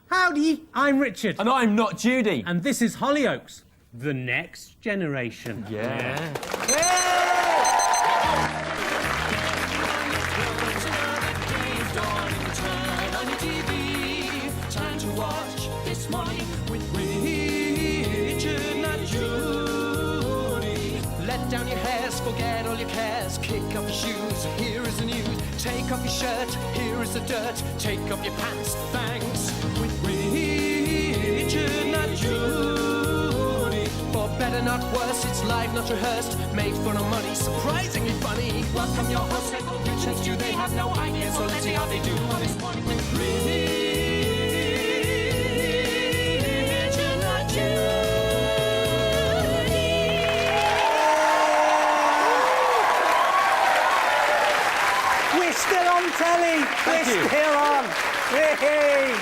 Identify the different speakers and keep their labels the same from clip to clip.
Speaker 1: Howdy, I'm Richard.
Speaker 2: And I'm not Judy.
Speaker 1: And this is Hollyoaks, the next generation.
Speaker 2: Yeah.
Speaker 3: Time to watch This Morning with Richard and Judy. Let down your hairs, forget all your cares. Kick off your shoes, here is the news. Take off your shirt, here is the dirt. Take off your pants, thanks. With Richard and Judy. For better, not worse, it's live, not rehearsed. Made for no money, surprisingly funny. Welcome your hosts, they call Richards. Do they have no idea? So let's see how they do on This Morning with Richard and Judy.
Speaker 1: We're still on telly.
Speaker 2: Thank you.
Speaker 1: We're still on. Yay.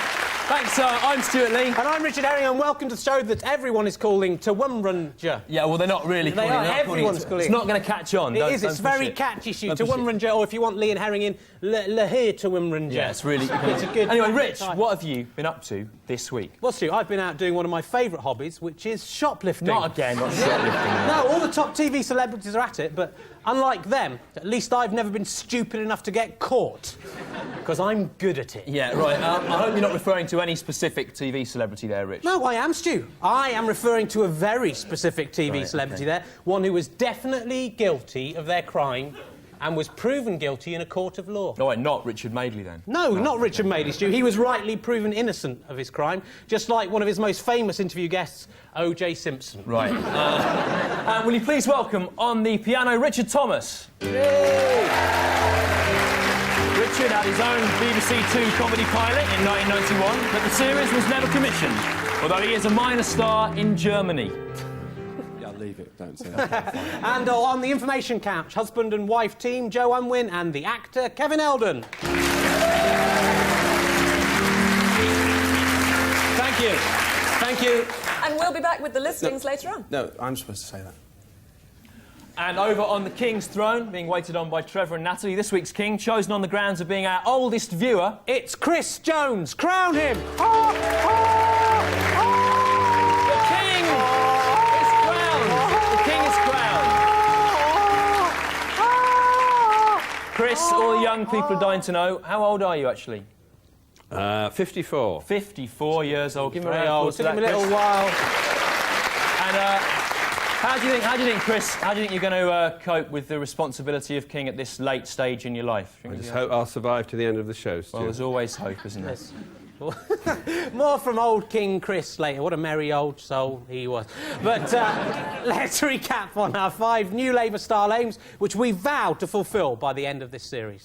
Speaker 2: Thanks, I'm Stuart Lee.
Speaker 1: And I'm Richard Herring, and welcome to the show that everyone is calling TMWRNJ.
Speaker 2: Yeah, well, they're not really
Speaker 1: They
Speaker 2: calling
Speaker 1: are,
Speaker 2: it.
Speaker 1: everyone's calling it.
Speaker 2: It's not going to catch on.
Speaker 1: It
Speaker 2: Don't-
Speaker 1: is,
Speaker 2: don't
Speaker 1: it's
Speaker 2: push
Speaker 1: very
Speaker 2: it.
Speaker 1: catchy shoot.
Speaker 2: Don't push it.
Speaker 1: TMWRNJ, or if you want Lee and Herring in, Lahir TMWRNJ.
Speaker 2: Yeah, it's really
Speaker 1: It's a good...
Speaker 2: Anyway, Rich, what have you been up to this week?
Speaker 1: Well, Stu, I've been out doing one of my favourite hobbies, which is shoplifting.
Speaker 2: Not again, not shoplifting.
Speaker 1: No, all the top TV celebrities are at it, but unlike them, at least I've never been stupid enough to get caught. Because I'm good at it.
Speaker 2: Yeah, right. I hope you're not referring to any specific TV celebrity there, Rich.
Speaker 1: No, I am, Stu. I am referring to a very specific TV celebrity there, one who was definitely guilty of their crime and was proven guilty in a court of law.
Speaker 2: No, wait, not Richard Madeley, then.
Speaker 1: No, not Richard Madeley, Stu. He was rightly proven innocent of his crime, just like one of his most famous interview guests, O.J. Simpson.
Speaker 2: Right. And will you please welcome on the piano Richard Thomas? Richard had his own BBC Two comedy pilot in 1991, but the series was never commissioned, although he is a minor star in Germany.
Speaker 4: Yeah, leave it, don't say that.
Speaker 1: And on the information couch, husband and wife team, Joe Unwin and the actor Kevin Eldon. Thank you. Thank you.
Speaker 5: And we'll be back with the listings later on.
Speaker 4: No, I'm supposed to say that.
Speaker 2: And over on the King's throne, being waited on by Trevor and Natalie, this week's King, chosen on the grounds of being our oldest viewer...
Speaker 1: It's Chris Jones. Crown him.
Speaker 2: The King is crowned! The King is crowned! Chris, all the young people are dying to know, how old are you, actually?
Speaker 4: 54.
Speaker 2: 54 years old. Give me a round of
Speaker 1: Old.
Speaker 2: applause for
Speaker 1: Took him a
Speaker 2: that,
Speaker 1: little
Speaker 2: Chris.
Speaker 1: while.
Speaker 2: And, how do you think, Chris, how do you think you're going to cope with the responsibility of King at this late stage in your life?
Speaker 4: I just hope I'll survive to the end of the show, Stu.
Speaker 2: Well, there's always hope, isn't there?
Speaker 1: More from old King Chris later. What a merry old soul he was. But let's recap on our 5 new Labour style aims, which we vowed to fulfil by the end of this series.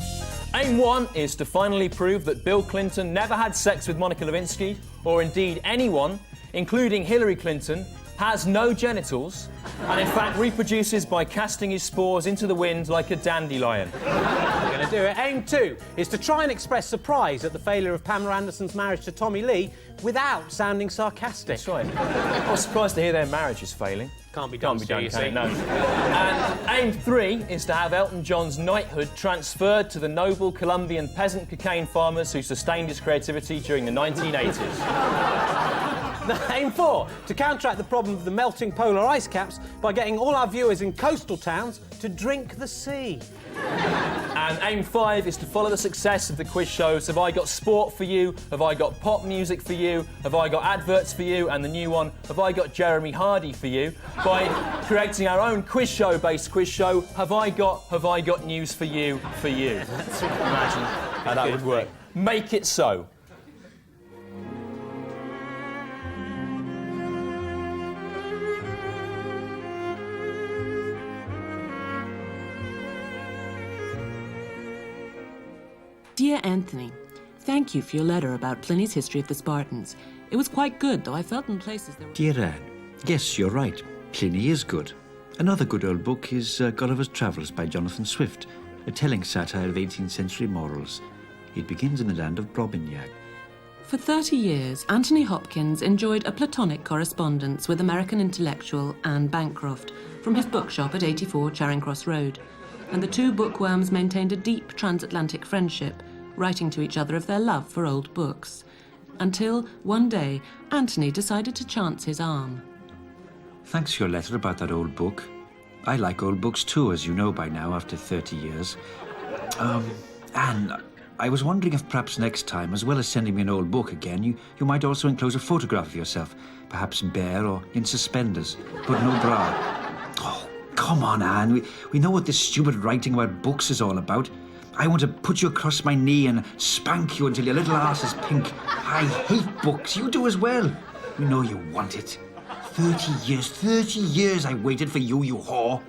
Speaker 2: Aim 1 is to finally prove that Bill Clinton never had sex with Monica Lewinsky, or indeed anyone, including Hillary Clinton, has no genitals, and in fact reproduces by casting his spores into the wind like a dandelion.
Speaker 1: We're going to do it. Aim 2 is to try and express surprise at the failure of Pamela Anderson's marriage to Tommy Lee without sounding sarcastic.
Speaker 2: That's right. I was surprised to hear their marriage is failing.
Speaker 1: Can't be done,
Speaker 2: Can't be done,
Speaker 1: you
Speaker 2: can it?
Speaker 1: see.
Speaker 2: No. And aim 3 is to have Elton John's knighthood transferred to the noble Colombian peasant cocaine farmers who sustained his creativity during the 1980s.
Speaker 1: Aim 4, to counteract the problem of the melting polar ice caps by getting all our viewers in coastal towns to drink the sea.
Speaker 2: And aim 5 is to follow the success of the quiz shows. Have I got sport for you? Have I got pop music for you? Have I got adverts for you? And the new one, have I got Jeremy Hardy for you? By creating our own quiz show-based quiz show, have I got news for you, for you? Imagine how that would work. Make it so.
Speaker 6: Dear Anthony, thank you for your letter about Pliny's history of the Spartans. It was quite good, though I felt in places there were...
Speaker 7: Dear Anne, yes, you're right. Pliny is good. Another good old book is Gulliver's Travels by Jonathan Swift, a telling satire of 18th century morals. It begins in the land of Brobdingnag.
Speaker 6: For 30 years, Anthony Hopkins enjoyed a platonic correspondence with American intellectual Anne Bancroft from his bookshop at 84 Charing Cross Road, and the two bookworms maintained a deep transatlantic friendship, writing to each other of their love for old books. Until, one day, Anthony decided to chance his arm.
Speaker 7: Thanks for your letter about that old book. I like old books too, as you know by now, after 30 years. Anne, I was wondering if perhaps next time, as well as sending me an old book again, you might also enclose a photograph of yourself, perhaps bare or in suspenders, but no bra. Oh, come on, Anne. We know what this stupid writing about books is all about. I want to put you across my knee and spank you until your little arse is pink. I hate books. You do as well. You know you want it. 30 years I waited for you, you whore.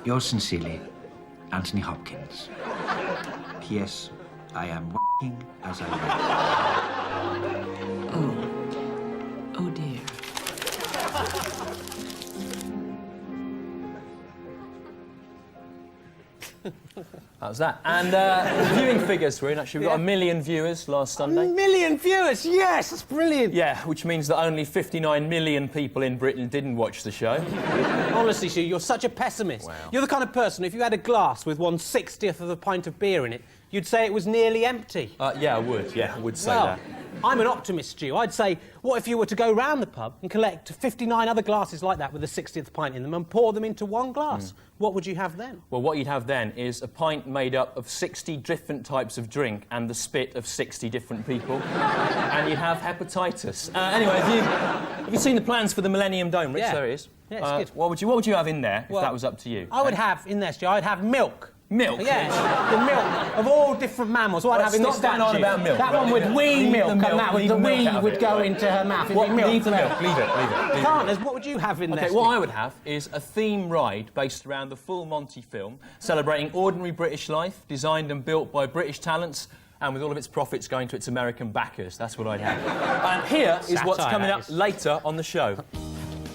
Speaker 7: Yours sincerely, Anthony Hopkins. P.S. I am w***ing as I live.
Speaker 6: Oh dear.
Speaker 2: That was that. And viewing figures were in. Actually, we got 1 million viewers last Sunday.
Speaker 1: 1 million viewers, yes, that's brilliant.
Speaker 2: Yeah, which means that only 59 million people in Britain didn't watch the show.
Speaker 1: Honestly, Stu, you're such a pessimist.
Speaker 2: Wow.
Speaker 1: You're the kind of person, if you had a glass with 1/60th of a pint of beer in it, you'd say it was nearly empty.
Speaker 2: Yeah, I would. Yeah, I would say
Speaker 1: Well,
Speaker 2: that.
Speaker 1: I'm an optimist, Stu. I'd say, what if you were to go round the pub and collect 59 other glasses like that with a 60th pint in them and pour them into one glass? What would you have then?
Speaker 2: Well, what you'd have then is a pint made up of 60 different types of drink and the spit of 60 different people. And you'd have hepatitis. Anyway, have you seen the plans for the Millennium Dome, Rich?
Speaker 1: Yeah.
Speaker 2: There it is.
Speaker 1: Yeah, it's good.
Speaker 2: What would you have in there
Speaker 1: Well,
Speaker 2: if that was up to you?
Speaker 1: I would have, in there, Stu, I'd have milk.
Speaker 2: Milk?
Speaker 1: Yeah, the milk of all different mammals. What I'd have in this
Speaker 2: stop
Speaker 1: statue.
Speaker 2: going on about milk.
Speaker 1: That one with wee
Speaker 2: Leave
Speaker 1: milk,
Speaker 2: the
Speaker 1: and
Speaker 2: milk,
Speaker 1: that with
Speaker 2: leave
Speaker 1: the
Speaker 2: the milk
Speaker 1: wee
Speaker 2: out of
Speaker 1: would
Speaker 2: it.
Speaker 1: go into her mouth. It'd
Speaker 2: What?
Speaker 1: be milk.
Speaker 2: Leave the milk. Leave it.
Speaker 1: Can't. What would you have in there?
Speaker 2: Okay,
Speaker 1: Stu?
Speaker 2: what I would have is a theme ride based around the Full Monty film, celebrating ordinary British life, designed and built by British talents, and with all of its profits going to its American backers. That's what I'd have. And here is what's
Speaker 1: Satire,
Speaker 2: coming
Speaker 1: that
Speaker 2: up
Speaker 1: is.
Speaker 2: later on the show.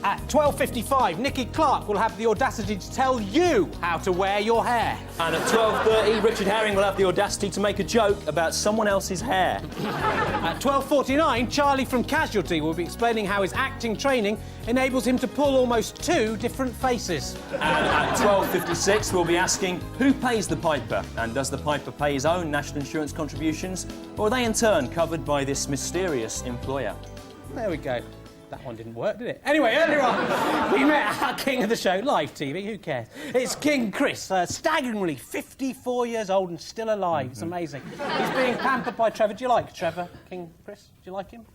Speaker 1: At 12:55, Nicky Clark will have the audacity to tell you how to wear your hair.
Speaker 2: And at 12:30, Richard Herring will have the audacity to make a joke about someone else's hair.
Speaker 1: At 12:49, Charlie from Casualty will be explaining how his acting training enables him to pull almost 2 different faces.
Speaker 2: And at 12:56, we'll be asking who pays the piper, and does the piper pay his own national insurance contributions, or are they in turn covered by this mysterious employer?
Speaker 1: There we go. That one didn't work, did it? Anyway, earlier on, we met our king of the show, live TV, who cares? It's King Chris, staggeringly 54 years old and still alive. It's amazing. He's being pampered by Trevor. Do you like Trevor, King Chris? Do you like him?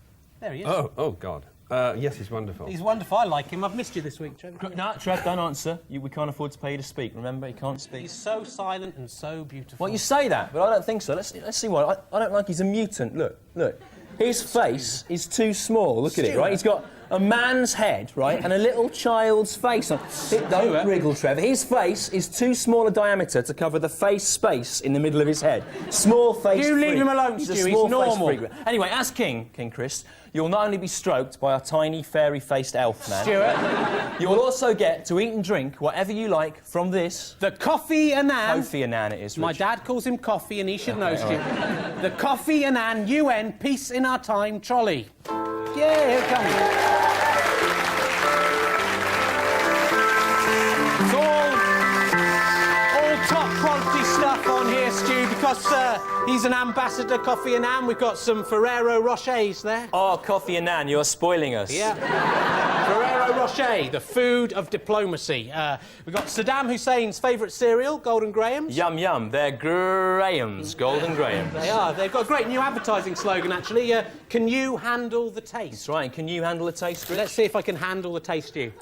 Speaker 1: There he is.
Speaker 4: Oh, God. Yes, he's wonderful.
Speaker 1: He's wonderful. I like him. I've missed you this week, Trevor.
Speaker 2: No, Trev, don't answer. We can't afford to pay you to speak. Remember, you can't speak.
Speaker 1: He's so silent and so beautiful.
Speaker 2: Well, you say that, but I don't think so. Let's see why. I don't like he's a mutant. Look. His face is too small. Look at it, right? He's got a man's head, right, and a little child's face on. Don't wriggle, Trevor. His face is too small a diameter to cover the face space in the middle of his head. Small face.
Speaker 1: You leave
Speaker 2: freak.
Speaker 1: him alone,
Speaker 2: He's a
Speaker 1: Stu. He's
Speaker 2: small face
Speaker 1: normal.
Speaker 2: freak. Anyway, as King Chris, you'll not only be stroked by a tiny fairy-faced elf man.
Speaker 1: Stuart.
Speaker 2: You will also get to eat and drink whatever you like from this.
Speaker 1: The Coffee Annan.
Speaker 2: Kofi Annan it is,
Speaker 1: My
Speaker 2: Rich.
Speaker 1: dad calls him Coffee, and he should know, Stu. The Coffee Annan UN Peace in Our Time trolley. Yeah, here it comes. It's all top quality stuff on here, Stu, because he's an ambassador, Coffee Annan. We've got some Ferrero Rochers there.
Speaker 2: Oh, Kofi Annan, you're spoiling us.
Speaker 1: Yeah. Ferrero Rocher, the food of diplomacy. We've got Saddam Hussein's favourite cereal, Golden Grahams.
Speaker 2: Yum, yum. They're Graham's, Golden Grahams.
Speaker 1: They are. They've got a great new advertising slogan, actually. Can you handle the taste?
Speaker 2: That's right. Can you handle the taste, Rich?
Speaker 1: Let's see if I can handle the taste, Stu.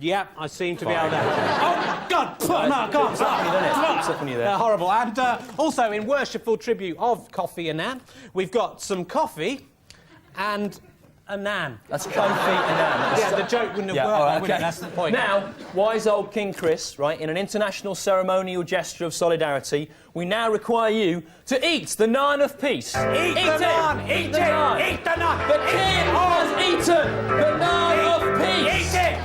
Speaker 1: Yep, I seem to be
Speaker 2: Fine.
Speaker 1: able to. Oh, God! No, I can't.
Speaker 2: It's up on you, doesn't it? It's up on you there.
Speaker 1: Horrible. And also, in worshipful tribute of Coffee Annan, we've got some coffee and a nan.
Speaker 2: That's Kofi Annan.
Speaker 1: Yeah, the joke wouldn't have worked,
Speaker 2: all right,
Speaker 1: would it? That's the point.
Speaker 2: Now, wise old King Chris, right, in an international ceremonial gesture of solidarity, we now require you to eat the naan of peace.
Speaker 1: Eat the
Speaker 2: it!
Speaker 1: naan!
Speaker 2: Eat
Speaker 1: Eat
Speaker 2: the
Speaker 1: it!
Speaker 2: naan!
Speaker 1: Eat the naan!
Speaker 2: The king has eaten the naan of peace!
Speaker 1: Eat it!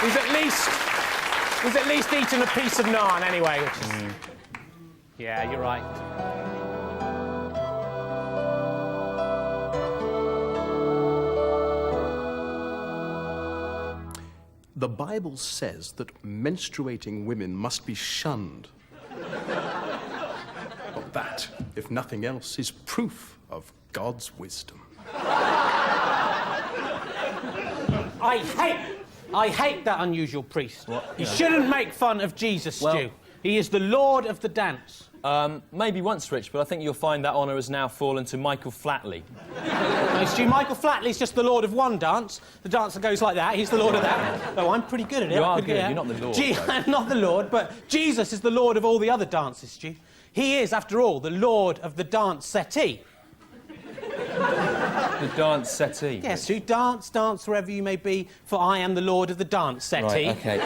Speaker 1: He's at least eaten a piece of naan anyway, which is... Yeah, you're right.
Speaker 8: The Bible says that menstruating women must be shunned. Well, that if nothing else, is proof of God's wisdom.
Speaker 1: I hate that unusual priest. You shouldn't make fun of Jesus, Stu. He is the Lord of the dance.
Speaker 2: Maybe once, Rich, but I think you'll find that honour has now fallen to Michael Flatley.
Speaker 1: No, Stu, Michael Flatley's just the Lord of one dance. The dance that goes like that, he's the Lord of that. Oh, I'm pretty good at it.
Speaker 2: You are good, you're not the Lord.
Speaker 1: I'm not the Lord, but Jesus is the Lord of all the other dances, Stu. He is, after all, the Lord of the dance Setee.
Speaker 2: The dance Setee?
Speaker 1: Yes, Stu, dance wherever you may be, for I am the Lord of the dance Setee.
Speaker 2: Right, OK.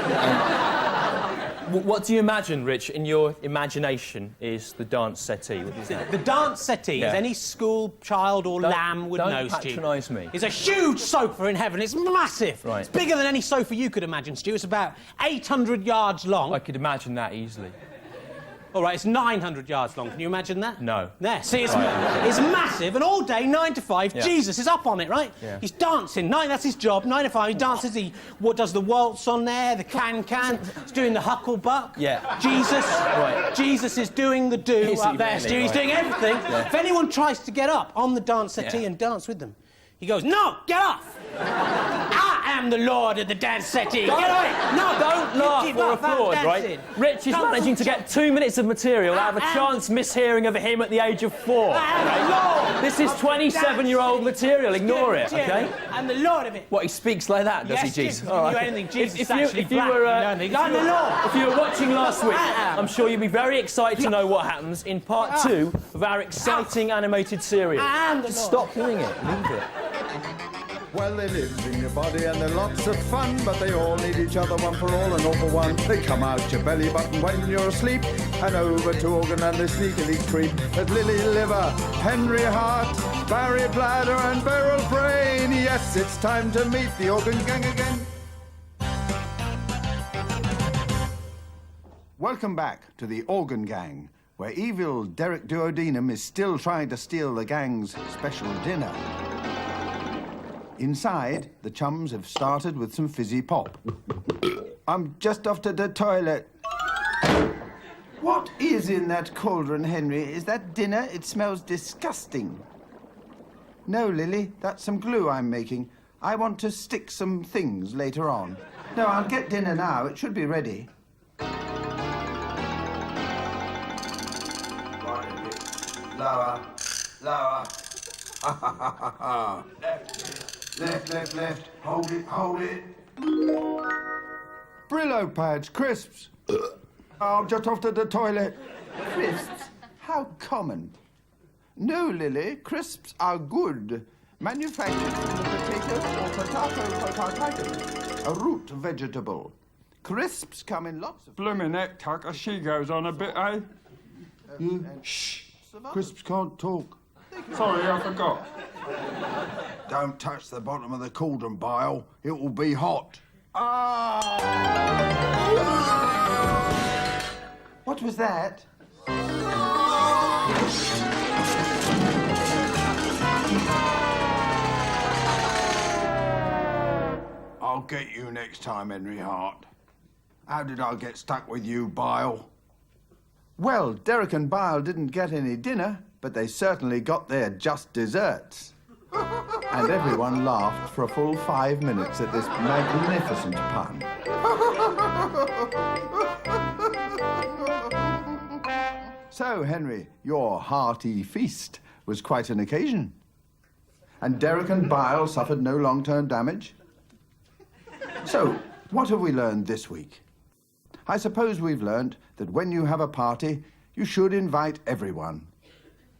Speaker 2: What do you imagine, Rich, in your imagination is the dance Setee? What is that?
Speaker 1: The dance Setee, as any school child or lamb would know, Stu.
Speaker 2: Don't patronise me.
Speaker 1: It's a huge sofa in heaven. It's massive.
Speaker 2: Right.
Speaker 1: It's bigger than any sofa you could imagine, Stu. It's about 800 yards long.
Speaker 2: I could imagine that easily.
Speaker 1: All right, it's 900 yards long. Can you imagine that?
Speaker 2: No.
Speaker 1: There, see, it's massive, and all day, 9 to 5, Jesus is up on it, right?
Speaker 2: Yeah.
Speaker 1: He's dancing. That's his job. 9 to 5, he dances. He does the waltz on there, the can-can. He's doing the hucklebuck.
Speaker 2: Yeah.
Speaker 1: Jesus. Right. Jesus is doing the do up there,
Speaker 2: really?
Speaker 1: Stu. He's doing everything. Yeah. If anyone tries to get up on the dance settee and dance with them, he goes, "No, get off! I am the Lord of the dance settee. Get away! No,
Speaker 2: don't laugh or applaud, right? Rich is managing to get 2 minutes of material out of a chance mishearing of him at the age of 4.
Speaker 1: Lord.
Speaker 2: This is 27-year-old material. Ignore it, OK?
Speaker 1: I'm the Lord of it.
Speaker 2: What, he speaks like that, does he, Jesus?
Speaker 1: All right. Anything. Jesus is actually black. I'm the Lord.
Speaker 2: If you were watching last week, I'm sure you'd be very excited to know what happens in part 2 of our exciting animated series. Just stop doing it. Leave it.
Speaker 9: Well, they live in your body and they're lots of fun, but they all need each other, one for all and all for one. They come out your belly button when you're asleep, and over to organ and they sneakily creep. There's Lily Liver, Henry Heart, Barry Bladder and Beryl Brain. Yes, it's time to meet the organ gang again. Welcome back to the Organ Gang, where evil Derek Duodenum is still trying to steal the gang's special dinner. Inside, the chums have started with some fizzy pop. I'm just off to the toilet. What is in that cauldron, Henry? Is that dinner? It smells disgusting. No, Lily, that's some glue I'm making. I want to stick some things later on. No, I'll get dinner now. It should be ready. Lower, lower. Ha ha ha ha ha. Left, left, left. Hold it, hold it. Brillo pads, crisps. I'm just off to the toilet. Crisps? How common. No, Lily, crisps are good. Manufactured from the potato or potato, a root vegetable. Crisps come in lots of...
Speaker 10: Bloomin' neck tucker, she goes on a bit, eh?
Speaker 9: Shh. Crisps can't talk.
Speaker 10: Sorry, I forgot.
Speaker 9: Don't touch the bottom of the cauldron, Bile. It will be hot. Ah! What was that? I'll get you next time, Henry Hart. How did I get stuck with you, Bile? Well, Derek and Bile didn't get any dinner, but they certainly got their just desserts. And everyone laughed for a full 5 minutes at this magnificent pun. So, Henry, your hearty feast was quite an occasion. And Derek and Bile suffered no long-term damage. So, what have we learned this week? I suppose we've learned that when you have a party, you should invite everyone.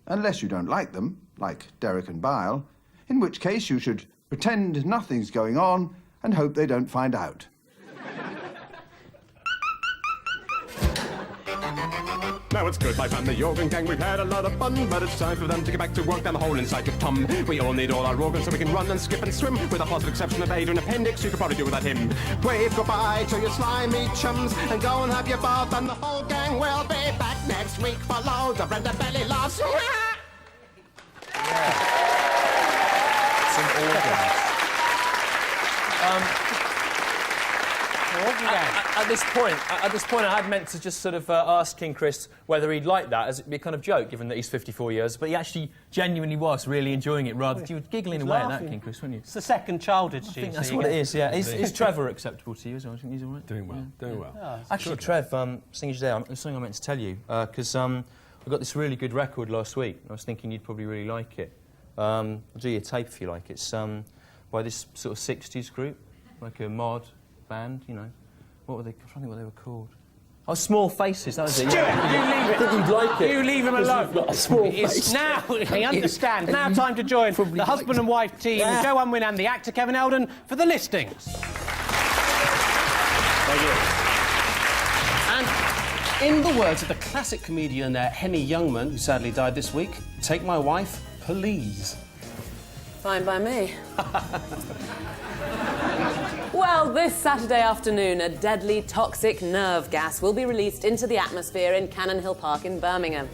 Speaker 9: Unless you don't like them, like Derek and Bile, in which case you should pretend nothing's going on and hope they don't find out.
Speaker 4: Now it's good, my fam, the organ gang, we've had a lot of fun, but it's time for them to get back to work down the hole inside your tum. We all need all our organs so we can run and skip and swim, with a positive exception of Adrian Appendix, you could probably do without him. Wave goodbye to your slimy chums, and go and have your bath, and the whole gang will be back next week for loads of render belly laughs.
Speaker 2: Some organs. At this point, I had meant to just sort of ask King Chris whether he'd like that, as it'd be a kind of joke, given that he's 54 years. But he actually genuinely was really enjoying it. Rather, you were giggling away at that, King Chris, weren't you?
Speaker 1: It's the second childhood,
Speaker 2: I think that's what it is. Yeah. Is Trevor acceptable to you as well? I think he's all right.
Speaker 8: Doing well. Doing well.
Speaker 1: Oh,
Speaker 2: actually, Trev, seeing as you're there, there's something I meant to tell you because I got this really good record last week. I was thinking you'd probably really like it. I'll do you a tape if you like. It's by this sort of 60s group, like a mod band, you know. What were they? I'm trying to think what they were called. Oh, Small Faces, that was it.
Speaker 1: Stuart, you leave it.
Speaker 2: I think you'd like it.
Speaker 1: You leave him alone.
Speaker 2: Got a small
Speaker 1: It's
Speaker 2: face.
Speaker 1: now, I understand, now time to join the husband and wife team, Joe Unwin and the actor Kevin Eldon for the listings.
Speaker 11: Thank you. And in the words of the classic comedian Henny Youngman, who sadly died this week, take my wife, please.
Speaker 5: Fine by me. Well, this Saturday afternoon, a deadly toxic nerve gas will be released into the atmosphere in Cannon Hill Park in Birmingham.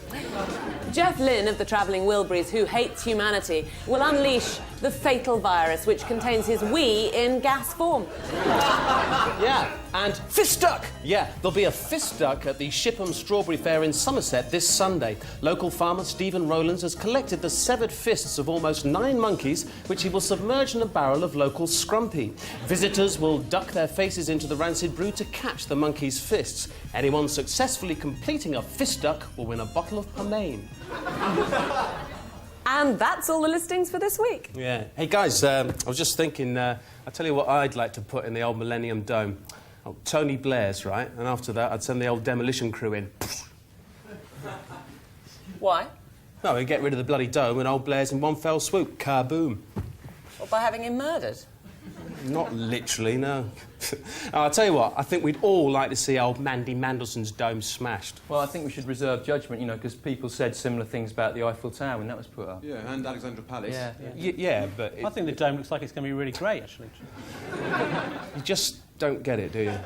Speaker 5: Jeff Lynne of the Travelling Wilburys, who hates humanity, will unleash the fatal virus which contains his we in gas form.
Speaker 11: Yeah, and fist duck! Yeah, there'll be a fist duck at the Shipham Strawberry Fair in Somerset this Sunday. Local farmer Stephen Rowlands has collected the severed fists of almost 9 monkeys, which he will submerge in a barrel of local scrumpy. Visitors will duck their faces into the rancid brew to catch the monkeys' fists. Anyone successfully completing a fist duck will win a bottle of pomade.
Speaker 5: And that's all the listings for this week.
Speaker 11: Yeah. Hey, guys, I was just thinking, I'll tell you what I'd like to put in the old Millennium Dome. Oh, Tony Blair's, right? And after that, I'd send the old demolition crew in.
Speaker 5: Why?
Speaker 11: No, we'd get rid of the bloody dome and old Blair's in one fell swoop. Kaboom.
Speaker 5: Or by having him murdered?
Speaker 11: Not literally, no. I'll tell you what, I think we'd all like to see old Mandy Mandelson's dome smashed.
Speaker 2: Well, I think we should reserve judgment, you know, because people said similar things about the Eiffel Tower when that was put up.
Speaker 4: Yeah, and Alexandra Palace.
Speaker 11: Yeah, but...
Speaker 1: I think the dome looks like it's going to be really great, actually.
Speaker 11: You just don't get it, do you?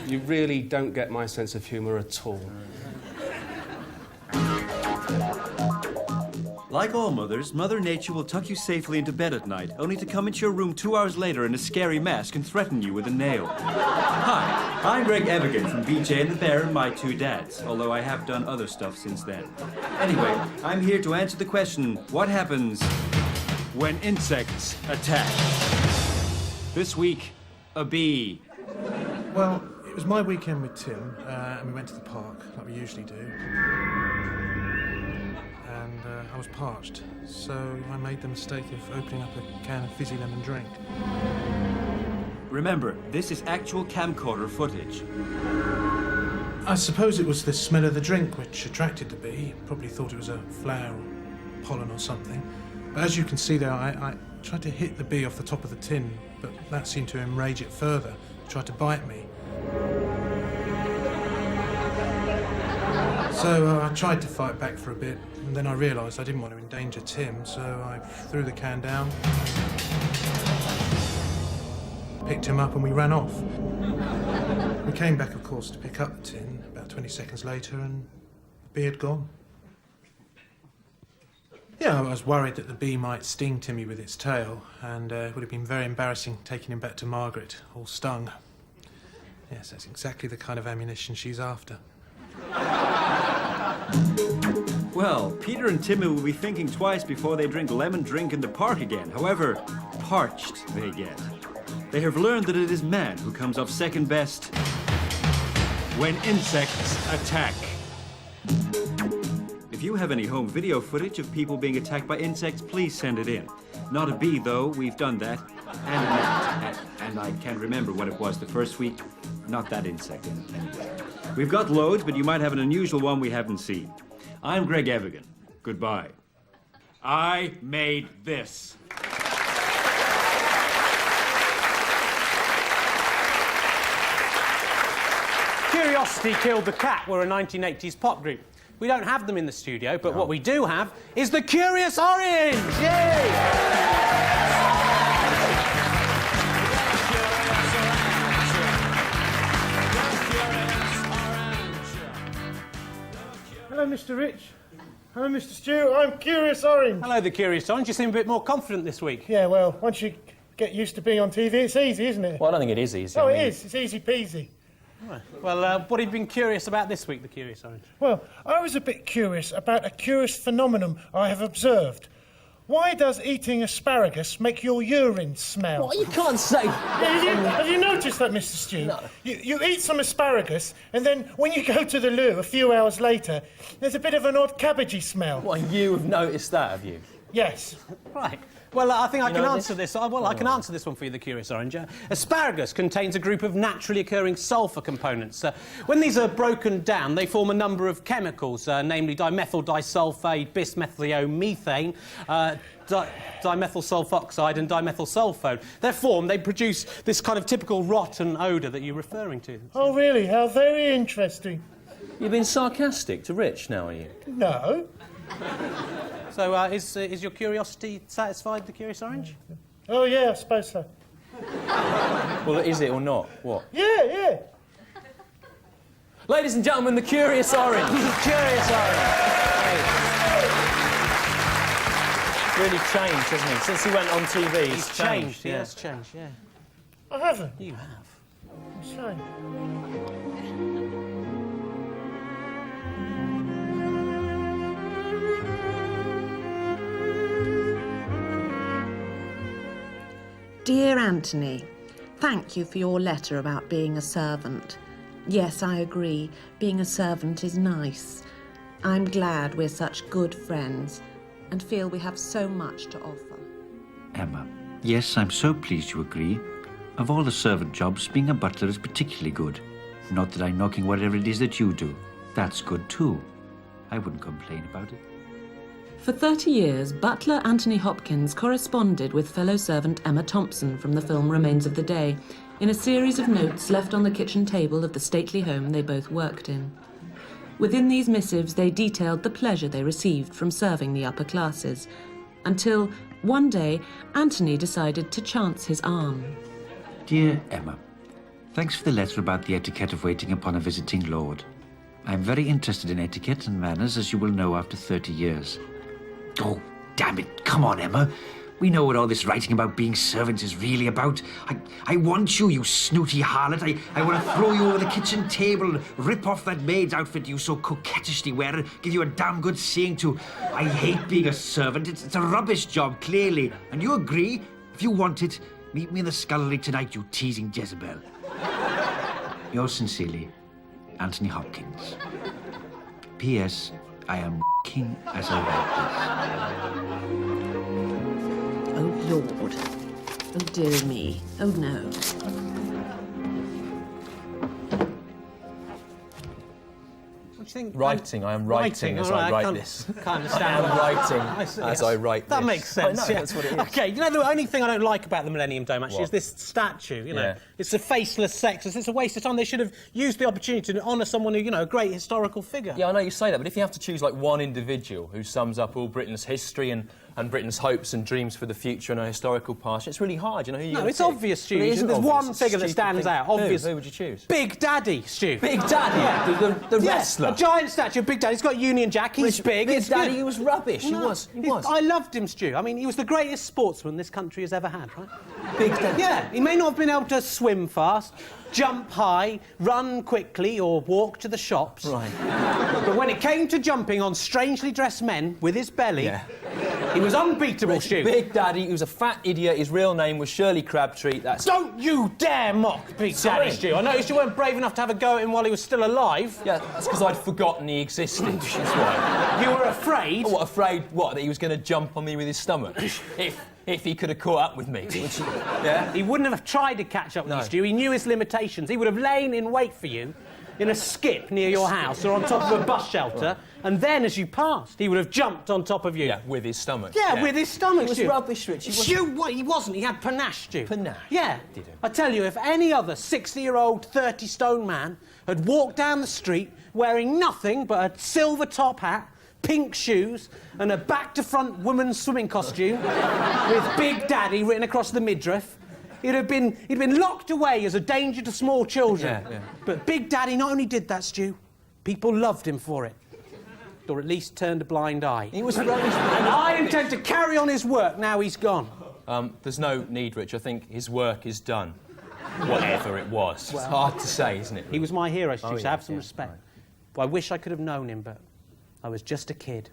Speaker 11: You really don't get my sense of humour at all.
Speaker 12: Like all mothers, Mother Nature will tuck you safely into bed at night, only to come into your room 2 hours later in a scary mask and threaten you with a nail. Hi, I'm Greg Evigan from BJ and the Bear and My Two Dads, although I have done other stuff since then. Anyway, I'm here to answer the question, what happens when insects attack? This week, a bee.
Speaker 13: Well, it was my weekend with Tim, and we went to the park, like we usually do. And I was parched, so I made the mistake of opening up a can of fizzy lemon drink.
Speaker 12: Remember, this is actual camcorder footage.
Speaker 13: I suppose it was the smell of the drink which attracted the bee. Probably thought it was a flower or pollen or something. But as you can see there, I tried to hit the bee off the top of the tin, but that seemed to enrage it further. It tried to bite me. So I tried to fight back for a bit, and then I realised I didn't want to endanger Tim, so I threw the can down, picked him up, and we ran off. We came back, of course, to pick up the tin about 20 seconds later, and the bee had gone. Yeah, I was worried that the bee might sting Timmy with its tail, and it would have been very embarrassing taking him back to Margaret, all stung. Yes, that's exactly the kind of ammunition she's after.
Speaker 12: Well, Peter and Timmy will be thinking twice before they drink lemon drink in the park again. However parched they get. They have learned that it is man who comes up second best when insects attack. If you have any home video footage of people being attacked by insects, please send it in. Not a bee, though. We've done that. And a gnat. And I can't remember what it was the first week. Not that insect. Anyway. We've got loads, but you might have an unusual one we haven't seen. I'm Greg Evigan. Goodbye. I made this.
Speaker 1: Curiosity Killed the Cat were a 1980s pop group. We don't have them in the studio, but what we do have is the Curious Orange! Yay!
Speaker 14: Hello, Mr. Rich. Hello, Mr. Stewart. I'm Curious Orange.
Speaker 1: Hello, the Curious Orange. You seem a bit more confident this week.
Speaker 14: Yeah, well, once you get used to being on TV, it's easy, isn't it?
Speaker 2: Well, I don't think it is easy.
Speaker 14: Oh, it is. It's easy peasy.
Speaker 1: Right. Well, what have you been curious about this week, the Curious Orange?
Speaker 14: Well, I was a bit curious about a curious phenomenon I have observed. Why does eating asparagus make your urine smell?
Speaker 2: What? You can't say...
Speaker 14: Have you noticed that, Mr. Stew?
Speaker 2: No.
Speaker 14: You eat some asparagus, and then when you go to the loo a few hours later, there's a bit of an odd cabbagey smell.
Speaker 2: What, you have noticed that, have you?
Speaker 14: Yes.
Speaker 1: Right. Well, I think I can answer
Speaker 2: this?
Speaker 1: this. Well, I can answer this one for you, the Curious Orange. Asparagus contains a group of naturally occurring sulphur components. When these are broken down, they form a number of chemicals, namely dimethyl disulfide, bismethylmethane, dimethyl sulfoxide and dimethyl sulfone. They're formed, they produce this kind of typical rotten odour that you're referring to.
Speaker 14: Oh, really? How very interesting.
Speaker 2: You've been sarcastic to Rich now, are you?
Speaker 14: No.
Speaker 1: So, is your curiosity satisfied, the Curious Orange?
Speaker 14: Oh, yeah, I suppose so.
Speaker 2: Well, is it or not? What?
Speaker 14: Yeah.
Speaker 2: Ladies and gentlemen, the Curious Orange.
Speaker 1: Curious Orange.
Speaker 2: Really changed, hasn't he? Since he went on TV,
Speaker 1: He's changed. He has changed, yeah.
Speaker 14: I haven't.
Speaker 1: You have.
Speaker 14: Shame.
Speaker 6: Dear Anthony, thank you for your letter about being a servant. Yes, I agree. Being a servant is nice. I'm glad we're such good friends and feel we have so much to offer.
Speaker 7: Emma, yes, I'm so pleased you agree. Of all the servant jobs, being a butler is particularly good. Not that I'm knocking whatever it is that you do. That's good too. I wouldn't complain about it.
Speaker 6: For 30 years, butler Anthony Hopkins corresponded with fellow servant Emma Thompson from the film Remains of the Day in a series of notes left on the kitchen table of the stately home they both worked in. Within these missives, they detailed the pleasure they received from serving the upper classes, until one day Anthony decided to chance his arm.
Speaker 7: Dear Emma, thanks for the letter about the etiquette of waiting upon a visiting lord. I'm very interested in etiquette and manners, as you will know after 30 years. Oh, damn it. Come on, Emma. We know what all this writing about being servants is really about. I want you, you snooty harlot. I want to throw you over the kitchen table, rip off that maid's outfit you so coquettishly wear, and give you a damn good seeing to. I hate being a servant. It's a rubbish job, clearly. And you agree? If you want it, meet me in the scullery tonight, you teasing Jezebel. Yours sincerely, Anthony Hopkins. P.S. I am king as I write this.
Speaker 6: Oh, Lord. Oh, dear me. Oh, no.
Speaker 1: What do you think?
Speaker 2: Writing. I am writing as I write this.
Speaker 1: Can't understand.
Speaker 2: I am writing as I write this.
Speaker 1: That makes sense.
Speaker 2: I know, that's what it is.
Speaker 1: Okay, you know, the only thing I don't like about the Millennium Dome, actually, is this statue, you know.
Speaker 2: Yeah.
Speaker 1: It's a faceless sexist. It's a waste of time. They should have used the opportunity to honour someone who, you know, a great historical figure.
Speaker 2: Yeah, I know you say that, but if you have to choose, like, one individual who sums up all Britain's history and Britain's hopes and dreams for the future and our historical past, it's really hard, you know.
Speaker 1: No, it's obvious, Stu. There's one figure that stands out. Obvious.
Speaker 2: Who would you choose?
Speaker 1: Big Daddy, Stu.
Speaker 2: Big Daddy?
Speaker 1: Yeah.
Speaker 2: The wrestler?
Speaker 1: A giant statue of Big Daddy. He's got Union Jack. He's big.
Speaker 2: Big Daddy, he was rubbish.
Speaker 1: No,
Speaker 2: He was.
Speaker 1: I loved him, Stu. I mean, he was the greatest sportsman this country has ever had, right?
Speaker 2: Big Daddy?
Speaker 1: Yeah. He may not have been able to swim fast, jump high, run quickly, or walk to the shops.
Speaker 2: Right.
Speaker 1: But when it came to jumping on strangely dressed men with his belly, he was unbeatable, Stu.
Speaker 2: Big Daddy, he was a fat idiot. His real name was Shirley Crabtree. That's...
Speaker 1: Don't you dare mock Big Daddy, Stu. I noticed you weren't brave enough to have a go at him while he was still alive.
Speaker 2: Yeah, that's because I'd forgotten he existed. That's why.
Speaker 1: You were afraid?
Speaker 2: Oh, what, afraid what? That he was going to jump on me with his stomach? If he could have caught up with me. Yeah?
Speaker 1: He wouldn't have tried to catch up with you, Stu. He knew his limitations. He would have lain in wait for you in a skip near your house or on top of a bus shelter, and then as you passed, he would have jumped on top of you.
Speaker 2: Yeah, with his stomach.
Speaker 1: Yeah, with his stomach,
Speaker 2: He was rubbish, Rich.
Speaker 1: Stu, what? He wasn't. He had panache, Stu.
Speaker 2: Panache?
Speaker 1: Yeah.
Speaker 2: Did he?
Speaker 1: I tell you, if any other 60-year-old, 30-stone man had walked down the street wearing nothing but a silver top hat, pink shoes, and a back-to-front woman's swimming costume with Big Daddy written across the midriff, he'd been locked away as a danger to small children.
Speaker 2: Yeah.
Speaker 1: But Big Daddy not only did that, Stu, people loved him for it. Or at least turned a blind eye.
Speaker 2: He was rubbish.
Speaker 1: And I intend to carry on his work now he's gone.
Speaker 2: There's no need, Rich. I think his work is done. Whatever it was. It's hard to say, isn't it?
Speaker 1: He was my hero, Stu,
Speaker 2: Oh,
Speaker 1: so
Speaker 2: yeah,
Speaker 1: have some
Speaker 2: yeah,
Speaker 1: respect.
Speaker 2: right.
Speaker 1: Well, I wish I could have known him, but I was just a kid.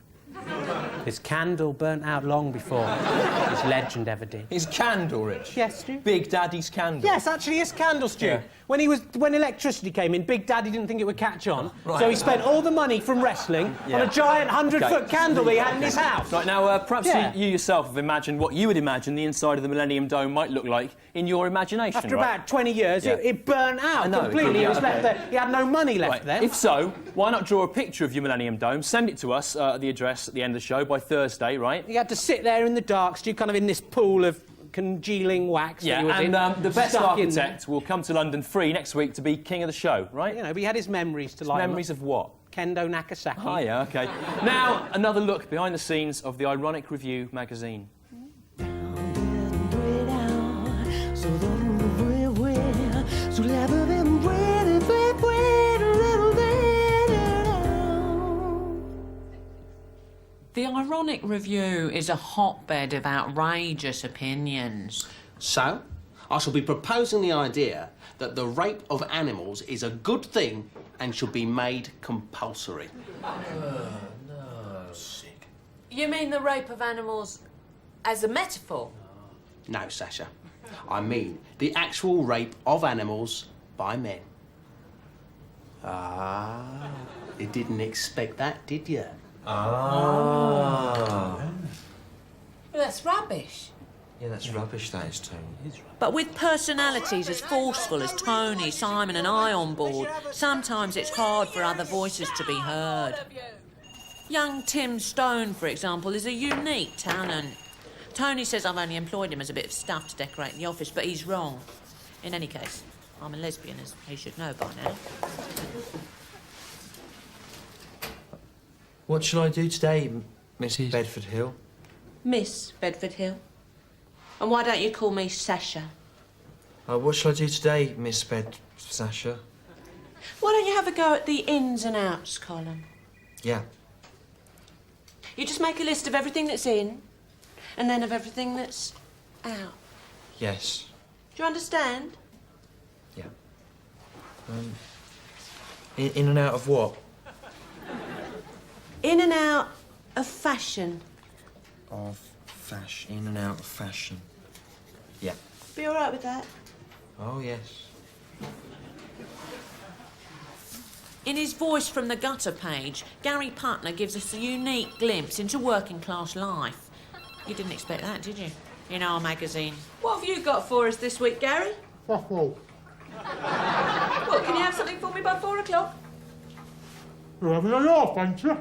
Speaker 1: His candle burnt out long before his legend ever did.
Speaker 2: His candle, Rich?
Speaker 1: Yes, Stu.
Speaker 2: Big Daddy's candle?
Speaker 1: Yes, actually, his candle, Stu.
Speaker 2: Yeah.
Speaker 1: When electricity came in, Big Daddy didn't think it would catch on,
Speaker 2: Right.
Speaker 1: so he spent all the money from wrestling on a giant 100-foot candle that he had in his house.
Speaker 2: Right, now, perhaps you yourself have imagined what you would imagine the inside of the Millennium Dome might look like in your imagination,
Speaker 1: After
Speaker 2: right?
Speaker 1: about 20 years, it burnt out
Speaker 2: I know,
Speaker 1: completely. He was left there. He had no money left
Speaker 2: Right.
Speaker 1: then.
Speaker 2: If so, why not draw a picture of your Millennium Dome, send it to us at the address at the end of the show by Thursday, right?
Speaker 1: He had to sit there in the dark, Stu, kind of in this pool of congealing wax.
Speaker 2: Yeah,
Speaker 1: that he was in,
Speaker 2: and the best
Speaker 1: stuck in there.
Speaker 2: architect will come to London free next week to be king of the show, right?
Speaker 1: You know, but he had his memories to light him
Speaker 2: Memories
Speaker 1: up.
Speaker 2: of what?
Speaker 1: Kendo Nakasaki.
Speaker 2: Oh, yeah, OK. Now, another look behind the scenes of the Ironic Review magazine.
Speaker 6: The Ironic Review is a hotbed of outrageous opinions.
Speaker 11: So, I shall be proposing the idea that the rape of animals is a good thing and should be made compulsory.
Speaker 5: You mean the rape of animals as a metaphor?
Speaker 11: No, Sasha. I mean the actual rape of animals by men. Ah, you didn't expect that, did you?
Speaker 15: Ah.
Speaker 5: Well, that's rubbish.
Speaker 15: Yeah, that's rubbish, that is, Tony.
Speaker 6: But with personalities as forceful as Tony, Simon and I on board, sometimes it's hard for other voices to be heard. Young Tim Stone, for example, is a unique talent. Tony says I've only employed him as a bit of stuff to decorate the office, but he's wrong. In any case, I'm a lesbian, as he should know by now.
Speaker 15: What shall I do today, Miss Bedford Hill?
Speaker 6: Miss Bedford Hill. And why don't you call me Sasha?
Speaker 15: What shall I do today, Miss Sasha?
Speaker 6: Why don't you have a go at the ins and outs column?
Speaker 15: Yeah.
Speaker 6: You just make a list of everything that's in, and then of everything that's out.
Speaker 15: Yes.
Speaker 6: Do you understand?
Speaker 15: Yeah. In and out of what?
Speaker 6: In and out of fashion.
Speaker 15: Of fashion. In and out of fashion. Yeah.
Speaker 6: Be all right with that?
Speaker 15: Oh, yes.
Speaker 6: In his Voice from the Gutter page, Gary Putner gives us a unique glimpse into working class life. You didn't expect that, did you? In our magazine. What have you got for us this week, Gary?
Speaker 14: Well,
Speaker 6: What, can you have something for me by 4 o'clock?
Speaker 14: you're having a laugh, ain't you?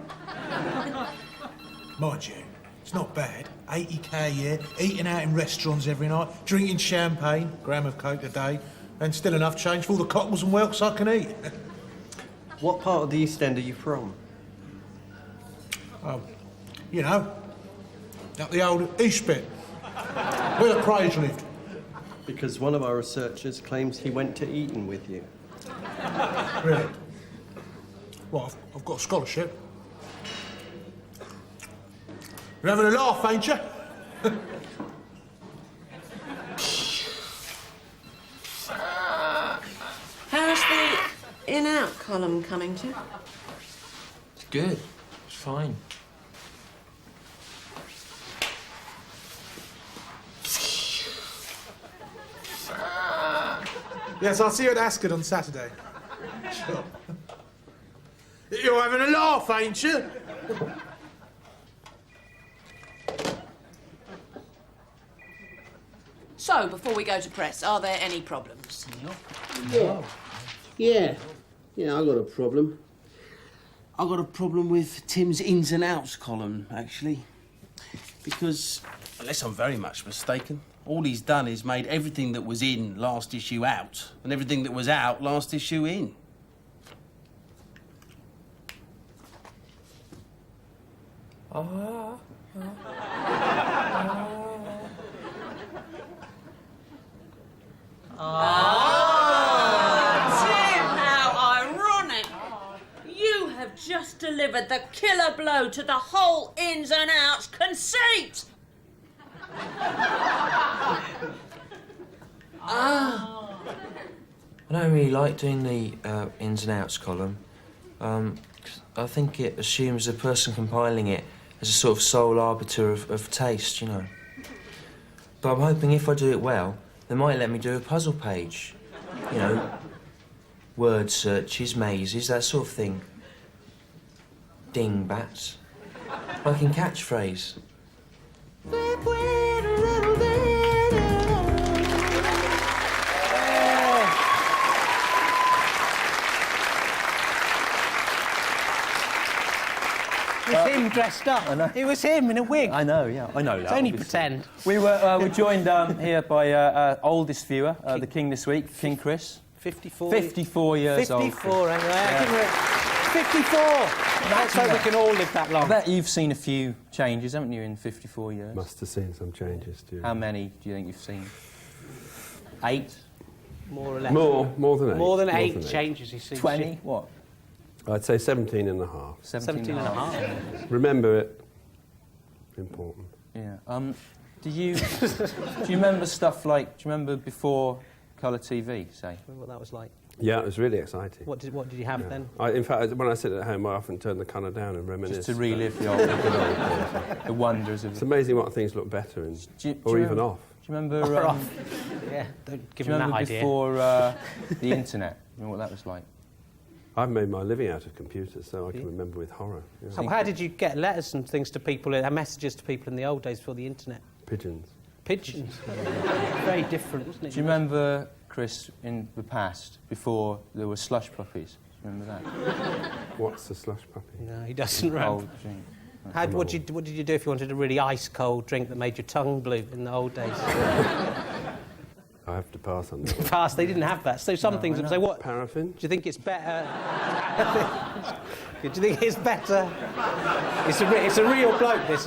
Speaker 13: Mind you, it's not bad. 80k a year, eating out in restaurants every night, drinking champagne, gram of coke a day, and still enough change for all the cockles and whelks I can eat.
Speaker 16: What part of the East End are you from?
Speaker 13: Oh, you know, up the old East bit, where the Crays lived.
Speaker 16: Because one of our researchers claims he went to Eton with you.
Speaker 13: Really? Well, I've got a scholarship. You're having a laugh, ain't you?
Speaker 6: How's the in-out column coming to?
Speaker 15: It's good. It's fine.
Speaker 13: Yes, I'll see you at Ascot on Saturday. Sure. You're having a laugh, ain't you?
Speaker 5: So, before we go to press, are there any problems?
Speaker 11: Yeah, I got a problem. I got a problem with Tim's ins and outs column, actually. Because, unless I'm very much mistaken, all he's done is made everything that was in last issue out, and everything that was out last issue in.
Speaker 6: Tim, how ironic! You have just delivered the killer blow to the whole ins and outs conceit!
Speaker 15: really like doing the ins and outs column. 'Cause I think it assumes the person compiling it as a sort of sole arbiter of taste, you know. But I'm hoping if I do it well, they might let me do a puzzle page. You know, word searches, mazes, that sort of thing. Dingbats. Like in catchphrase.
Speaker 1: It was him dressed up.
Speaker 2: I know.
Speaker 1: It was him in a wig.
Speaker 2: I know, yeah, I know that.
Speaker 1: It's only
Speaker 2: obviously.
Speaker 1: pretend.
Speaker 2: We were joined here by our oldest viewer, the King this week, King Chris.
Speaker 1: 54.
Speaker 2: 54 years old.
Speaker 1: 54, anyway. Yeah. 54! Let's hope we can all live that long.
Speaker 2: I bet you've seen a few changes, haven't you, in 54 years?
Speaker 4: Must have seen some changes, too.
Speaker 2: How many do you think you've seen? 8?
Speaker 1: More or less.
Speaker 4: More than 8.
Speaker 1: More than 8 changes you see.
Speaker 2: 20? What?
Speaker 4: I'd say 17 and a half.
Speaker 1: 17 and a half.
Speaker 4: Remember it. Important.
Speaker 2: Yeah. Do you remember stuff like? Do you remember before colour TV? Say.
Speaker 1: Remember what that was like?
Speaker 4: Yeah, it was really exciting.
Speaker 1: What did you have then?
Speaker 4: In fact, when I sit at home, I often turn the colour down and reminisce.
Speaker 2: Just to relive the old, the wonders of it.
Speaker 4: It's amazing what things look better in, or even off.
Speaker 2: Do you remember?
Speaker 1: Or off. Yeah, don't give them that idea.
Speaker 2: Before the internet? Remember what that was like?
Speaker 4: I've made my living out of computers, so I can remember with horror. Yeah.
Speaker 1: So how did you get letters and things to people, messages to people in the old days before the internet?
Speaker 4: Pigeons.
Speaker 1: Pigeons? Very different, wasn't it?
Speaker 2: Do you remember, Chris, in the past, before there were slush puppies? Do you remember that?
Speaker 4: What's a slush puppy?
Speaker 1: No, he doesn't remember.
Speaker 2: Cold drink.
Speaker 1: What did you do if you wanted a really ice-cold drink that made your tongue blue in the old days?
Speaker 4: I have to pass on that.
Speaker 1: Pass, they didn't have that. So some things would say, what?
Speaker 4: Paraffin?
Speaker 1: Do you think it's better? Do you think it's better? It's a real bloke, this.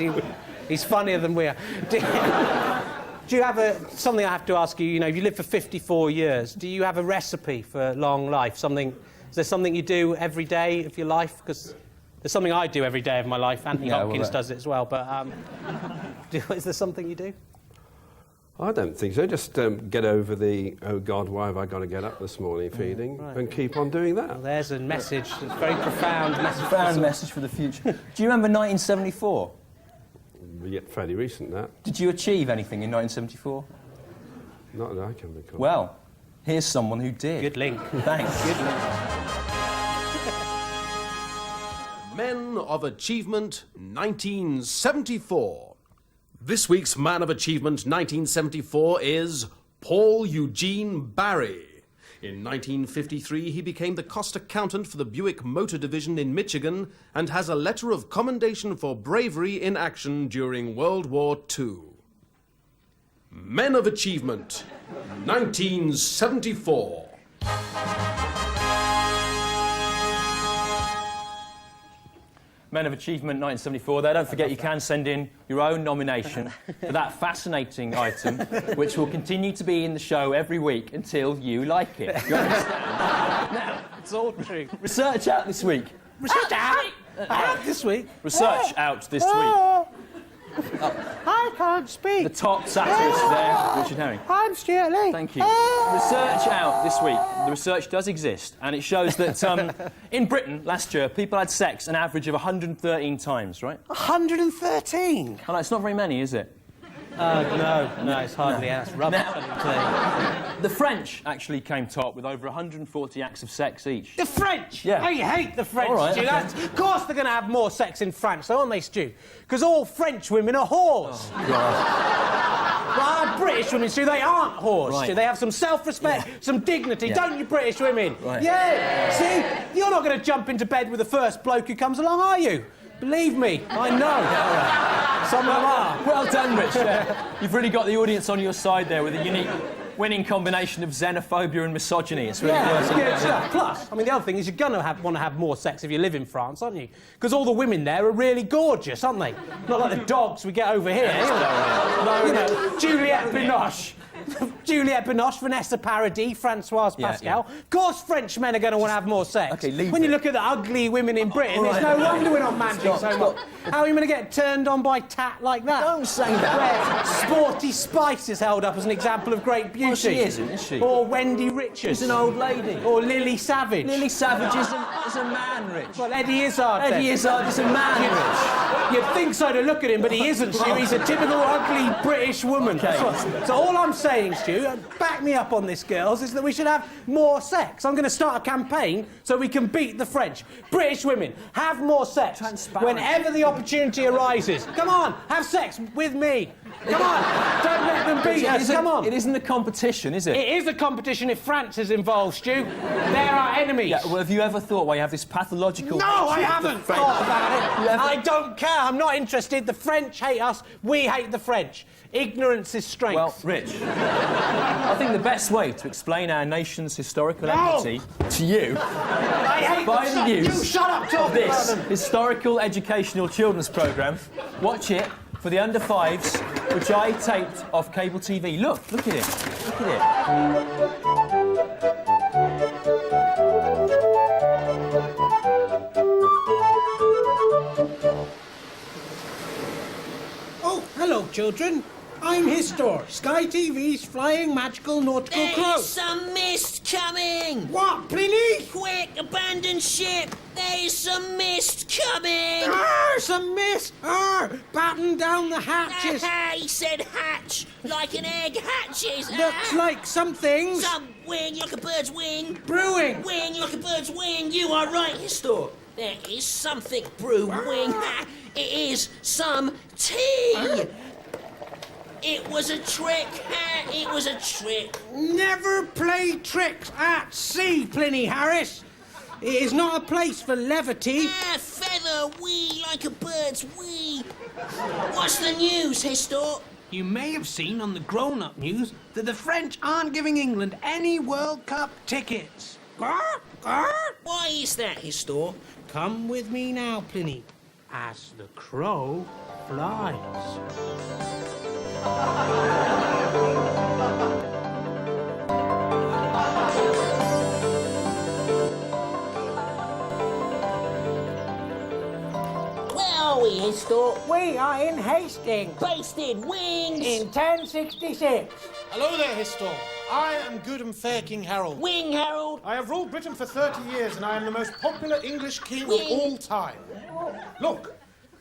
Speaker 1: He's funnier than we are. Do you have something I have to ask you, you know, if you live for 54 years, do you have a recipe for long life? Is there something you do every day of your life? Because there's something I do every day of my life. Anthony Hopkins does it as well, but is there something you do?
Speaker 4: I don't think so. Just get over the, oh God, why have I got to get up this morning feeling, and keep on doing that.
Speaker 1: Well, there's a message, a very profound message.
Speaker 2: Profound message for the future. Do you remember 1974?
Speaker 4: Yet fairly recent, that.
Speaker 2: Did you achieve anything in 1974?
Speaker 4: Not that I can recall.
Speaker 2: Well, here's someone who did.
Speaker 1: Good link.
Speaker 2: Thanks.
Speaker 1: Good link.
Speaker 11: Men of Achievement 1974. This week's Man of Achievement 1974 is Paul Eugene Barry. In 1953, he became the cost accountant for the Buick Motor Division in Michigan and has a letter of commendation for bravery in action during World War II. Men of Achievement 1974.
Speaker 2: Men of Achievement 1974. There, don't forget you can send in your own nomination for that fascinating item, which will continue to be in the show every week until you like it. You understand?
Speaker 1: Now, it's all true.
Speaker 2: Research out this week.
Speaker 1: Research out this week.
Speaker 2: Research out this week.
Speaker 1: I can't speak.
Speaker 2: The top satirist there, Richard Herring.
Speaker 1: I'm Stuart Lee.
Speaker 2: Thank you. Research out this week. The research does exist, and it shows that in Britain last year, people had sex an average of 113 times, right?
Speaker 1: 113?
Speaker 2: Oh, no, it's not very many, is it?
Speaker 1: No, it's hardly. That's rubbish.
Speaker 2: The French actually came top with over 140 acts of sex each.
Speaker 1: The French?
Speaker 2: Yeah.
Speaker 1: I hate the French,
Speaker 2: All right,
Speaker 1: Stu.
Speaker 2: okay.
Speaker 1: Of course they're going to have more sex in France, though, aren't they, Stu? Because all French women are whores.
Speaker 2: Oh, God.
Speaker 1: Well, British women, Stu, they aren't whores,
Speaker 2: Right.
Speaker 1: Stu. They have some self-respect, some dignity, don't you, British women?
Speaker 2: Right.
Speaker 1: Yeah. See, you're not going to jump into bed with the first bloke who comes along, are you? Believe me, I know. Some of them are.
Speaker 2: Well done, Rich. You've really got the audience on your side there with a unique winning combination of xenophobia and misogyny. It's really working.
Speaker 1: Yeah. Plus, I mean, the other thing is you're going to want to have more sex if you live in France, aren't you? Because all the women there are really gorgeous, aren't they? Not like the dogs we get over here. You know, Juliette Binoche. Juliette Binoche, Vanessa Paradis, Francoise Pascal. Of course Frenchmen are going to want to have more sex.
Speaker 2: Okay, leave
Speaker 1: When you
Speaker 2: it.
Speaker 1: look at the ugly women in Britain, it's no wonder we're not managing so much. How are you going to get turned on by tat like that?
Speaker 2: Don't say that.
Speaker 1: Where Sporty Spice is held up as an example of great beauty.
Speaker 2: Well, she isn't, is she?
Speaker 1: Or Wendy Richards.
Speaker 2: She's an old lady.
Speaker 1: Or Lily Savage.
Speaker 2: Lily Savage is a man, Rich.
Speaker 1: Well, Eddie Izzard then.
Speaker 2: Eddie Izzard is a man, Rich.
Speaker 1: You'd think so to look at him, but he isn't, Stu. He's a typical ugly British woman.
Speaker 2: Okay.
Speaker 1: So all I'm saying, Stu, back me up on this, girls, is that we should have more sex. I'm going to start a campaign so we can beat the French. British women, have more sex. Whenever the opportunity arises. Come on, have sex with me. Come on, don't let them beat us. Come on.
Speaker 2: It isn't a competition, is it?
Speaker 1: It is a competition if France is involved, Stu. They're our enemies.
Speaker 2: Yeah, well, have you ever thought why you have this pathological...
Speaker 1: No, I haven't thought about it. I don't care. I'm not interested. The French hate us. We hate the French. Ignorance is strength.
Speaker 2: Well, Rich, I think the best way to explain our nation's historical entity to you
Speaker 1: I hate
Speaker 2: by
Speaker 1: them.
Speaker 2: the use
Speaker 1: You shut up
Speaker 2: of
Speaker 1: talking about
Speaker 2: this
Speaker 1: them.
Speaker 2: historical educational children's programme. Watch it for the under fives, which I taped off cable TV. Look at it. Look at
Speaker 14: Oh, hello, children. I'm Histor, Sky TV's flying magical nautical crow.
Speaker 17: There's some mist coming!
Speaker 14: What, Pliny?
Speaker 17: Quick, abandon ship! There's some mist coming!
Speaker 14: Some mist! Batten down the hatches!
Speaker 17: He said hatch, like an egg hatches!
Speaker 14: Looks like something.
Speaker 17: Some wing, like a bird's wing!
Speaker 14: Brewing!
Speaker 17: Wing, like a bird's wing! You are right, Histor! There is something brewing! It is some tea! It was a trick! It was a trick!
Speaker 14: Never play tricks at sea, Pliny Harris! It is not a place for levity.
Speaker 17: Feather, wee, like a bird's wee! What's the news, Histor?
Speaker 14: You may have seen on the grown-up news that the French aren't giving England any World Cup tickets.
Speaker 17: Why is that, Histor?
Speaker 14: Come with me now, Pliny, as the crow flies.
Speaker 17: Where are we, Histor?
Speaker 14: We are in Hastings.
Speaker 17: Based in wings!
Speaker 14: In 1066.
Speaker 18: Hello there, Histor. I am good and fair King Harold.
Speaker 17: Wing, Harold!
Speaker 18: I have ruled Britain for 30 years, and I am the most popular English king of all time. Look,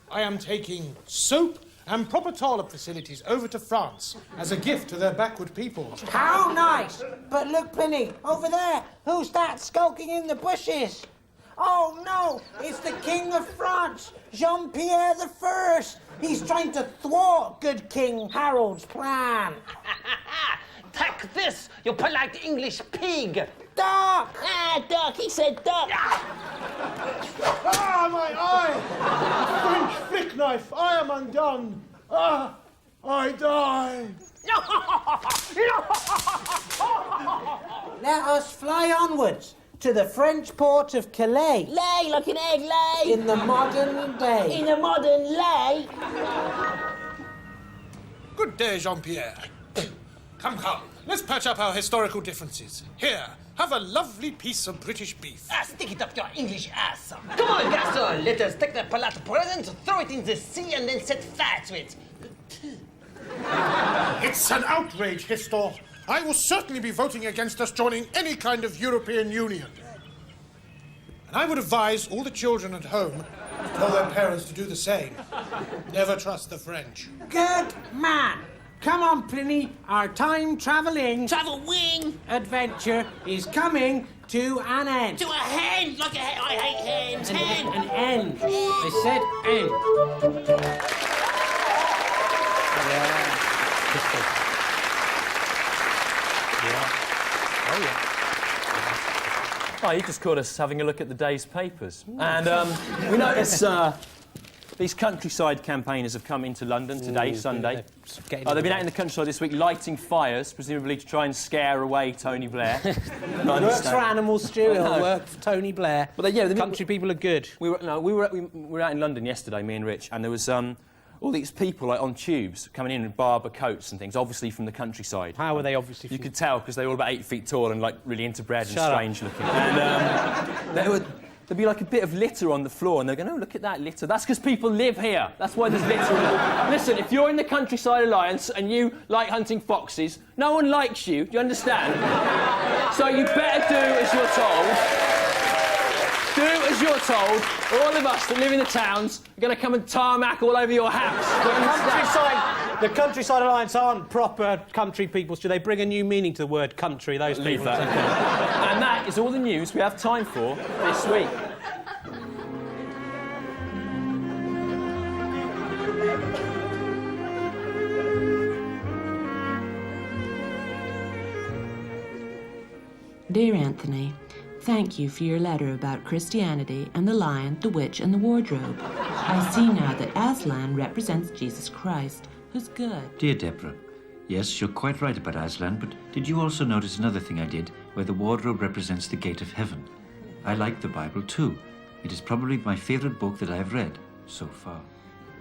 Speaker 18: I am taking soap and proper toilet facilities over to France as a gift to their backward peoples.
Speaker 14: How nice! But look, Pliny, over there. Who's that skulking in the bushes? Oh, no, it's the King of France, Jean-Pierre I. He's trying to thwart good King Harold's plan.
Speaker 19: Take this, you polite English pig!
Speaker 14: Duck!
Speaker 17: Duck, he said duck!
Speaker 18: My eye! French flick knife, I am undone. I die.
Speaker 14: Let us fly onwards to the French port of Calais.
Speaker 17: Lay, like an egg lay!
Speaker 14: In the modern day.
Speaker 17: In a modern lay!
Speaker 18: Good day, Jean-Pierre. Come, let's patch up our historical differences. Here, have a lovely piece of British beef.
Speaker 19: Stick it up your English ass! Come on, Gaston, let us take the polite present, throw it in the sea, and then set fire to it.
Speaker 18: It's an outrage, Histor. I will certainly be voting against us joining any kind of European Union. And I would advise all the children at home to tell their parents to do the same. Never trust the French.
Speaker 14: Good man. Come on, Pliny. Our time-travelling...
Speaker 17: Travel wing!
Speaker 14: ...adventure is coming to an end.
Speaker 17: To a hen! Like a hen! I hate hens! Hen!
Speaker 14: An end. I said end.
Speaker 2: Oh, you just caught us having a look at the day's papers. And we notice these countryside campaigners have come into London today, Sunday. They've been out in the countryside this week lighting fires, presumably to try and scare away Tony Blair.
Speaker 1: Works for animals, Stu. It'll work for Tony Blair.
Speaker 2: But the
Speaker 1: country people are good.
Speaker 2: We were out in London yesterday, me and Rich, and there was all these people like on tubes coming in barber coats and things, obviously from the countryside.
Speaker 1: How were they obviously?
Speaker 2: You could tell because they were all about 8 feet tall and like really interbred and
Speaker 1: Shut up.
Speaker 2: strange looking. And there'd be like a bit of litter on the floor, and they're going, "Oh, look at that litter." That's because people live here. That's why there's litter. Listen, if you're in the Countryside Alliance and you like hunting foxes, no one likes you. Do you understand? So you better do as you're told. Do as you're told. All of us that live in the towns are going to come and tarmac all over your house.
Speaker 1: The Countryside Alliance aren't proper country people. Should they bring a new meaning to the word country? Those
Speaker 2: Leave
Speaker 1: people.
Speaker 2: that. And that is all the news we have time for this week.
Speaker 6: Dear Anthony, thank you for your letter about Christianity and the lion, the witch, and the wardrobe. I see now that Aslan represents Jesus Christ, who's good.
Speaker 7: Dear Deborah, yes, you're quite right about Aslan, but did you also notice another thing I did, where the wardrobe represents the gate of heaven? I like the Bible too. It is probably my favourite book that I have read so far.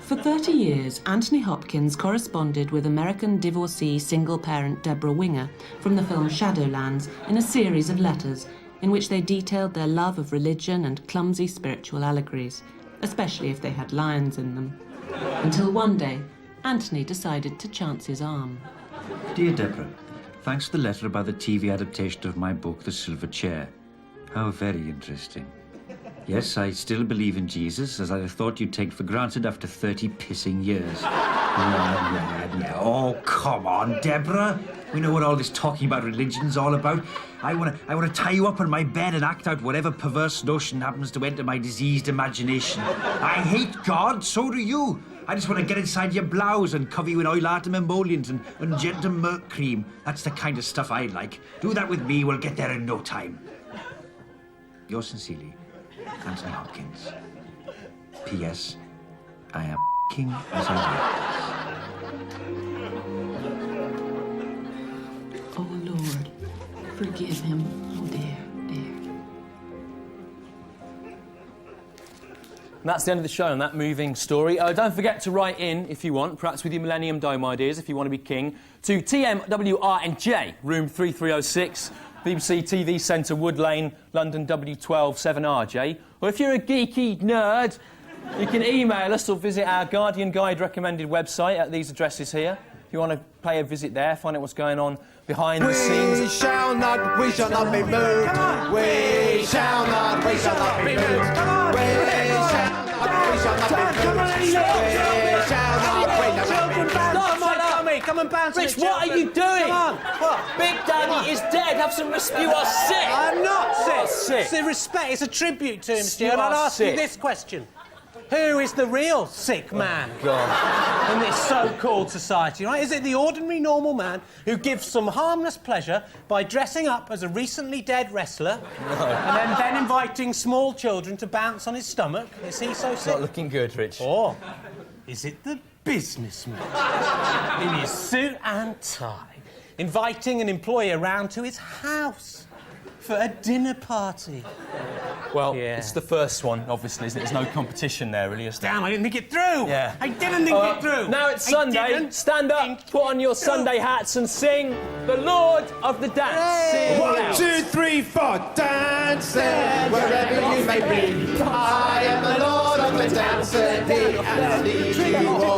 Speaker 6: For 30 years, Anthony Hopkins corresponded with American divorcee single-parent Deborah Winger from the film Shadowlands in a series of letters in which they detailed their love of religion and clumsy spiritual allegories, especially if they had lions in them. Until one day, Anthony decided to chance his arm.
Speaker 7: Dear Deborah, thanks for the letter about the TV adaptation of my book, The Silver Chair. How very interesting. Yes, I still believe in Jesus, as I thought you'd take for granted after 30 pissing years. Yeah. Oh, come on, Deborah. We know what all this talking about religion's all about. I want to tie you up on my bed and act out whatever perverse notion happens to enter my diseased imagination. I hate God, so do you. I just want to get inside your blouse and cover you in oil-atom emollients and gentle milk cream. That's the kind of stuff I like. Do that with me, we'll get there in no time. Yours sincerely, Anthony Hopkins. P.S. I am king as I
Speaker 6: Oh, Lord, forgive him. Oh, dear.
Speaker 2: And that's the end of the show on that moving story. Don't forget to write in, if you want, perhaps with your Millennium Dome ideas, if you want to be king, to TMWRNJ, room 3306, BBC TV Centre, Wood Lane, London W12 7RJ. Or if you're a geeky nerd, you can email us or visit our Guardian Guide recommended website at these addresses here. If you want to pay a visit there, find out what's going on behind the scenes.
Speaker 3: We shall not be moved. We shall not be moved. We shall not be moved. We shall not be moved.
Speaker 1: Come and bounce.
Speaker 2: Rich, what are you doing?
Speaker 1: Come on. What?
Speaker 2: Big Daddy is dead. Have some respect. You are sick.
Speaker 1: I'm not sick.
Speaker 2: You are sick.
Speaker 1: It's a respect. It's a tribute to him, Stu.
Speaker 2: You
Speaker 1: And I'll
Speaker 2: are
Speaker 1: ask you
Speaker 2: sick.
Speaker 1: this question. Who is the real sick man
Speaker 2: God.
Speaker 1: in this so-called society, right? Is it the ordinary, normal man who gives some harmless pleasure by dressing up as a recently dead wrestler and then inviting small children to bounce on his stomach? Is he so sick?
Speaker 2: Not looking good, Rich.
Speaker 1: Or is it the businessman in his suit and tie, inviting an employer round to his house for a dinner party?
Speaker 2: Well, it's the first one, obviously, isn't it? There's no competition there, really, is there?
Speaker 1: Damn, I didn't think it through.
Speaker 2: Yeah.
Speaker 1: I didn't think it through.
Speaker 2: Now it's
Speaker 1: I
Speaker 2: Sunday.
Speaker 1: didn't
Speaker 2: Stand up, put on your Sunday hats and sing The Lord of the Dance. Sing
Speaker 3: One,
Speaker 2: loud.
Speaker 3: 2, 3, 4. Dancing wherever you may be. I am the Lord of the dance, and lead you all